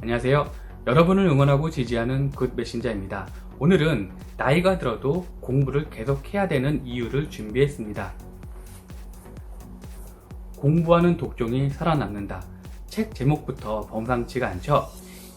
안녕하세요. 여러분을 응원하고 지지하는 굿 메신저입니다. 오늘은 나이가 들어도 공부를 계속해야 되는 이유를 준비했습니다. 공부하는 독종이 살아남는다. 책 제목부터 범상치가 않죠?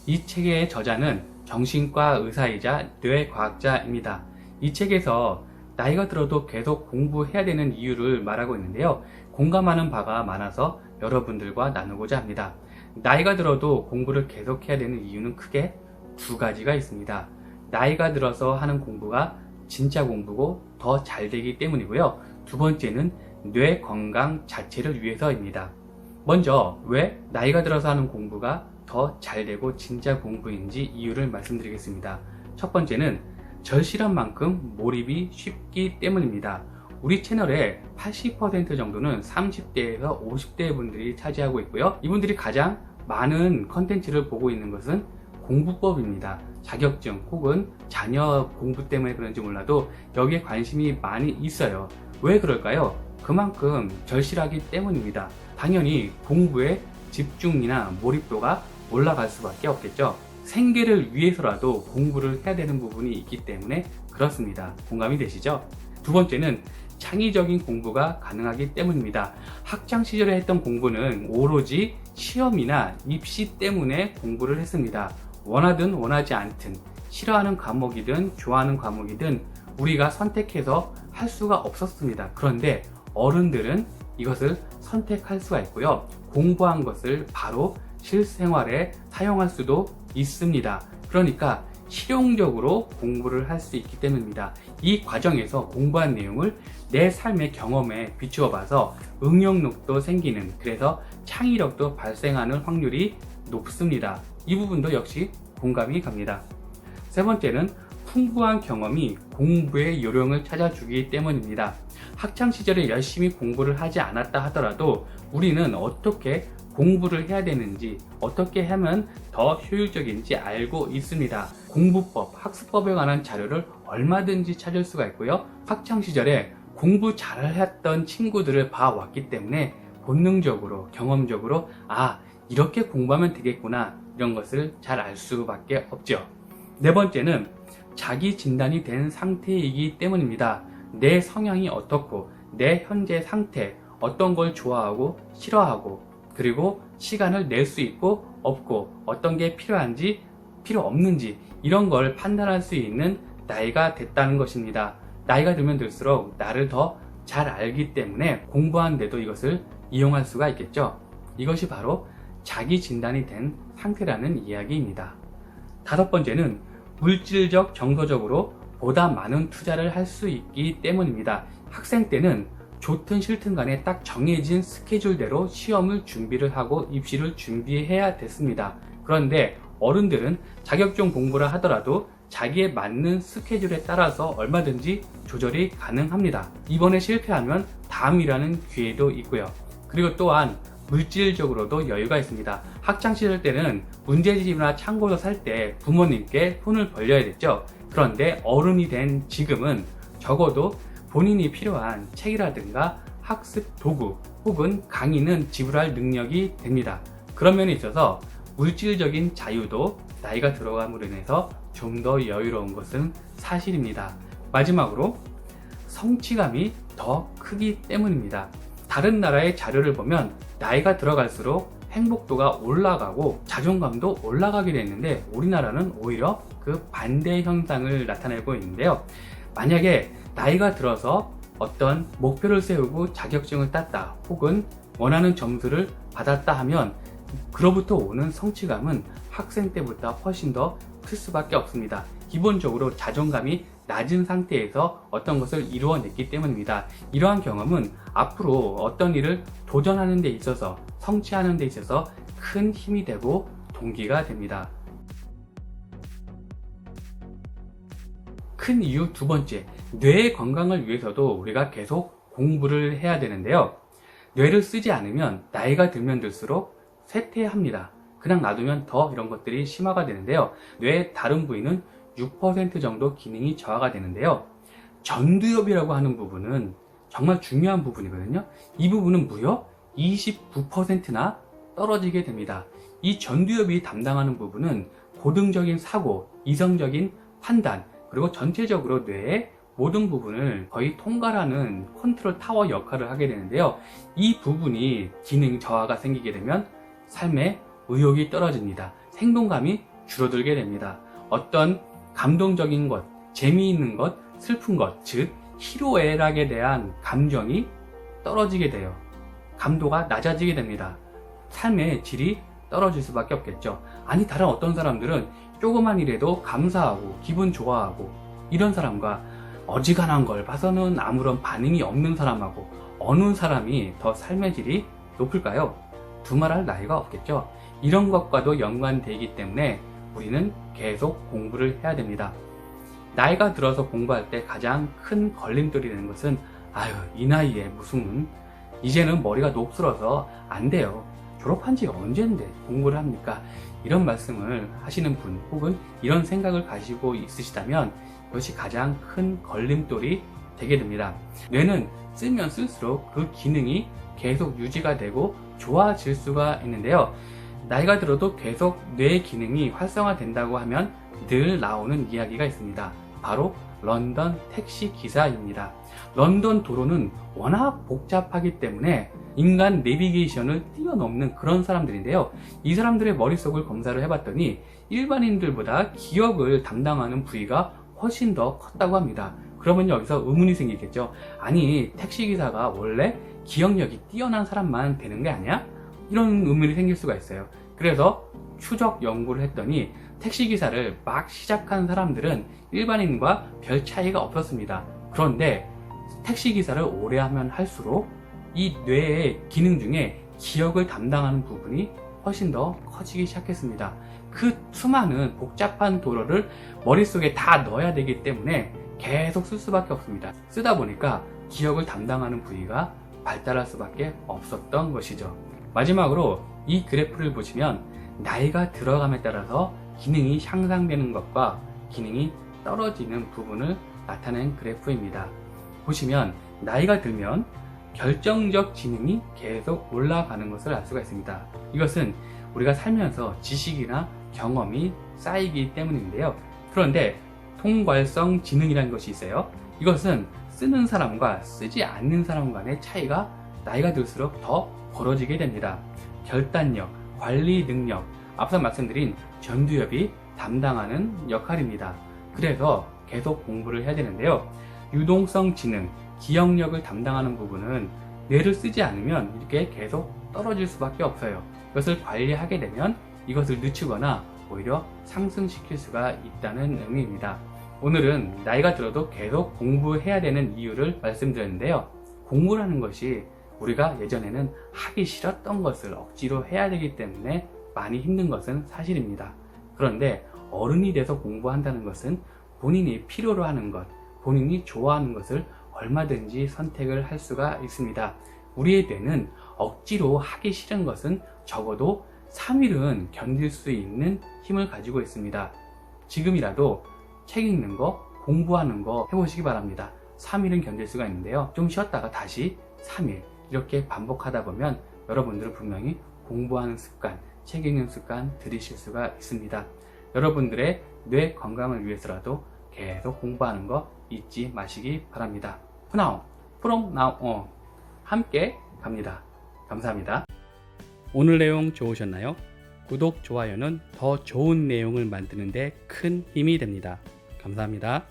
이 책의 저자는 정신과 의사이자 뇌과학자입니다. 이 책에서 나이가 들어도 계속 공부해야 되는 이유를 말하고 있는데요. 공감하는 바가 많아서 여러분들과 나누고자 합니다. 나이가 들어도 공부를 계속해야 되는 이유는 크게 두 가지가 있습니다. 나이가 들어서 하는 공부가 진짜 공부고 더 잘 되기 때문이고요. 두 번째는 뇌 건강 자체를 위해서입니다. 먼저 왜 나이가 들어서 하는 공부가 더 잘 되고 진짜 공부인지 이유를 말씀드리겠습니다. 첫 번째는 절실한 몰입이 쉽기 때문입니다. 우리 채널의 80% 정도는 30대에서 50대 분들이 차지하고 있고요. 이분들이 가장 많은 컨텐츠를 보고 있는 것은 공부법입니다. 자격증 혹은 자녀 공부 때문에 그런지 몰라도 여기에 관심이 많이 있어요. 왜 그럴까요? 그만큼 절실하기 때문입니다. 당연히 공부에 집중이나 몰입도가 올라갈 수밖에 없겠죠. 생계를 위해서라도 공부를 해야 되는 부분이 있기 때문에 그렇습니다. 공감이 되시죠? 두 번째는 창의적인 공부가 가능하기 때문입니다. 학창 시절에 했던 공부는 오로지 시험이나 입시 때문에 공부를 했습니다. 원하든 원하지 않든 싫어하는 과목이든 좋아하는 과목이든 우리가 선택해서 할 수가 없었습니다. 그런데 어른들은 이것을 선택할 수가 있고요. 공부한 것을 바로 실생활에 사용할 수도 있습니다. 그러니까 실용적으로 공부를 할 수 있기 때문입니다. 이 과정에서 공부한 내용을 내 삶의 경험에 비추어 봐서 응용력도 생기는, 그래서 창의력도 발생하는 확률이 높습니다. 이 부분도 역시 공감이 갑니다. 세 번째는 풍부한 경험이 공부의 요령을 찾아주기 때문입니다. 학창 시절에 열심히 공부를 하지 않았다 하더라도 우리는 어떻게 공부를 해야 되는지, 어떻게 하면 더 효율적인지 알고 있습니다. 공부법, 학습법에 관한 자료를 얼마든지 찾을 수가 있고요. 학창 시절에 공부 잘했던 친구들을 봐왔기 때문에 본능적으로, 경험적으로 이렇게 공부하면 되겠구나, 이런 것을 잘 알 수밖에 없죠. 네 번째는 자기 진단이 된 상태이기 때문입니다. 내 성향이 어떻고, 내 현재 상태, 어떤 걸 좋아하고 싫어하고, 그리고 시간을 낼 수 있고 없고, 어떤 게 필요한지 필요 없는지, 이런 걸 판단할 수 있는 나이가 됐다는 것입니다. 나이가 들면 들수록 나를 더 잘 알기 때문에 공부하는데도 이것을 이용할 수가 있겠죠. 이것이 바로 자기 진단이 된 상태라는 이야기입니다. 다섯 번째는 물질적, 정서적으로 보다 많은 투자를 할 수 있기 때문입니다. 학생 때는 좋든 싫든 간에 딱 정해진 스케줄대로 시험을 준비를 하고 입시를 준비해야 됐습니다. 그런데 어른들은 자격증 공부를 하더라도 자기에 맞는 스케줄에 따라서 얼마든지 조절이 가능합니다. 이번에 실패하면 다음이라는 기회도 있고요. 그리고 또한 물질적으로도 여유가 있습니다. 학창시절 때는 문제집이나 참고서 살 때 부모님께 손을 벌려야 됐죠. 그런데 어른이 된 지금은 적어도 본인이 필요한 책이라든가 학습 도구 혹은 강의는 지불할 능력이 됩니다. 그런 면에 있어서 물질적인 자유도 나이가 들어감으로 인해서 좀 더 여유로운 것은 사실입니다. 마지막으로 성취감이 더 크기 때문입니다. 다른 나라의 자료를 보면 나이가 들어갈수록 행복도가 올라가고 자존감도 올라가게 되는데 우리나라는 오히려 그 반대 현상을 나타내고 있는데요. 만약에 나이가 들어서 어떤 목표를 세우고 자격증을 땄다 혹은 원하는 점수를 받았다 하면 그로부터 오는 성취감은 학생 때보다 훨씬 더 클 수밖에 없습니다. 기본적으로 자존감이 낮은 상태에서 어떤 것을 이루어냈기 때문입니다. 이러한 경험은 앞으로 어떤 일을 도전하는 데 있어서, 성취하는 데 있어서 큰 힘이 되고 동기가 됩니다. 큰 이유 두 번째, 뇌의 건강을 위해서도 우리가 계속 공부를 해야 되는데요. 뇌를 쓰지 않으면 나이가 들면 들수록 쇠퇴합니다. 그냥 놔두면 더 이런 것들이 심화가 되는데요. 뇌의 다른 부위는 6% 정도 기능이 저하가 되는데요. 전두엽이라고 하는 부분은 정말 중요한 부분이거든요. 이 부분은 무려 29%나 떨어지게 됩니다. 이 전두엽이 담당하는 부분은 고등적인 사고, 이성적인 판단, 그리고 전체적으로 뇌의 모든 부분을 거의 통괄하는 컨트롤 타워 역할을 하게 되는데요. 이 부분이 기능 저하가 생기게 되면 삶의 의욕이 떨어집니다. 생동감이 줄어들게 됩니다. 어떤 감동적인 것, 재미있는 것, 슬픈 것, 즉 희로애락에 대한 감정이 떨어지게 돼요. 감도가 낮아지게 됩니다. 삶의 질이 떨어질 수밖에 없겠죠. 아니, 다른 어떤 사람들은 조그만 일에도 감사하고 기분 좋아하고, 이런 사람과 어지간한 걸 봐서는 아무런 반응이 없는 사람하고 어느 사람이 더 삶의 질이 높을까요? 두말할 나위가 없겠죠. 이런 것과도 연관되기 때문에 우리는 계속 공부를 해야 됩니다. 나이가 들어서 공부할 때 가장 큰 걸림돌이 되는 것은, 아유, 이 나이에 무슨, 이제는 머리가 녹슬어서 안 돼요. 졸업한 지 언젠데 공부를 합니까? 이런 말씀을 하시는 분, 혹은 이런 생각을 가지고 있으시다면 이것이 가장 큰 걸림돌이 되게 됩니다. 뇌는 쓰면 쓸수록 그 기능이 계속 유지가 되고 좋아질 수가 있는데요. 나이가 들어도 계속 뇌 기능이 활성화된다고 하면 늘 나오는 이야기가 있습니다. 바로 런던 택시 기사입니다. 런던 도로는 워낙 복잡하기 때문에 인간 내비게이션을 뛰어넘는 그런 사람들인데요. 이 사람들의 머릿속을 검사를 해봤더니 일반인들보다 기억을 담당하는 부위가 훨씬 더 컸다고 합니다. 그러면 여기서 의문이 생기겠죠. 아니, 택시기사가 원래 기억력이 뛰어난 사람만 되는 게 아니야? 이런 의문이 생길 수가 있어요. 그래서 추적 연구를 했더니 택시기사를 막 시작한 사람들은 일반인과 별 차이가 없었습니다. 그런데 택시기사를 오래 하면 할수록 이 뇌의 기능 중에 기억을 담당하는 부분이 훨씬 더 커지기 시작했습니다. 그 수많은 복잡한 도로를 머릿속에 다 넣어야 되기 때문에 계속 쓸 수밖에 없습니다. 쓰다 보니까 기억을 담당하는 부위가 발달할 수밖에 없었던 것이죠. 마지막으로 이 그래프를 보시면 나이가 들어감에 따라서 기능이 향상되는 것과 기능이 떨어지는 부분을 나타낸 그래프입니다. 보시면 나이가 들면 결정적 지능이 계속 올라가는 것을 알 수가 있습니다. 이것은 우리가 살면서 지식이나 경험이 쌓이기 때문인데요. 그런데 통괄성 지능이라는 것이 있어요. 이것은 쓰는 사람과 쓰지 않는 사람 간의 차이가 나이가 들수록 더 벌어지게 됩니다. 결단력, 관리 능력, 앞서 말씀드린 전두엽이 담당하는 역할입니다. 그래서 계속 공부를 해야 되는데요. 유동성 지능, 기억력을 담당하는 부분은 뇌를 쓰지 않으면 이렇게 계속 떨어질 수밖에 없어요. 이것을 관리하게 되면 이것을 늦추거나 오히려 상승시킬 수가 있다는 의미입니다. 오늘은 나이가 들어도 계속 공부해야 되는 이유를 말씀드렸는데요. 공부라는 것이 우리가 예전에는 하기 싫었던 것을 억지로 해야 되기 때문에 많이 힘든 것은 사실입니다. 그런데 어른이 돼서 공부한다는 것은 본인이 필요로 하는 것, 본인이 좋아하는 것을 얼마든지 선택을 할 수가 있습니다. 우리의 뇌는 억지로 하기 싫은 것은 적어도 3일은 견딜 수 있는 힘을 가지고 있습니다. 지금이라도 책 읽는 거, 공부하는 거 해보시기 바랍니다. 3일은 견딜 수가 있는데요. 좀 쉬었다가 다시 3일 이렇게 반복하다 보면 여러분들은 분명히 공부하는 습관, 책 읽는 습관 들이실 수가 있습니다. 여러분들의 뇌 건강을 위해서라도 계속 공부하는 거 잊지 마시기 바랍니다. from now on 함께 갑니다. 감사합니다. 오늘 내용 좋으셨나요? 구독, 좋아요는 더 좋은 내용을 만드는 데 큰 힘이 됩니다. 감사합니다.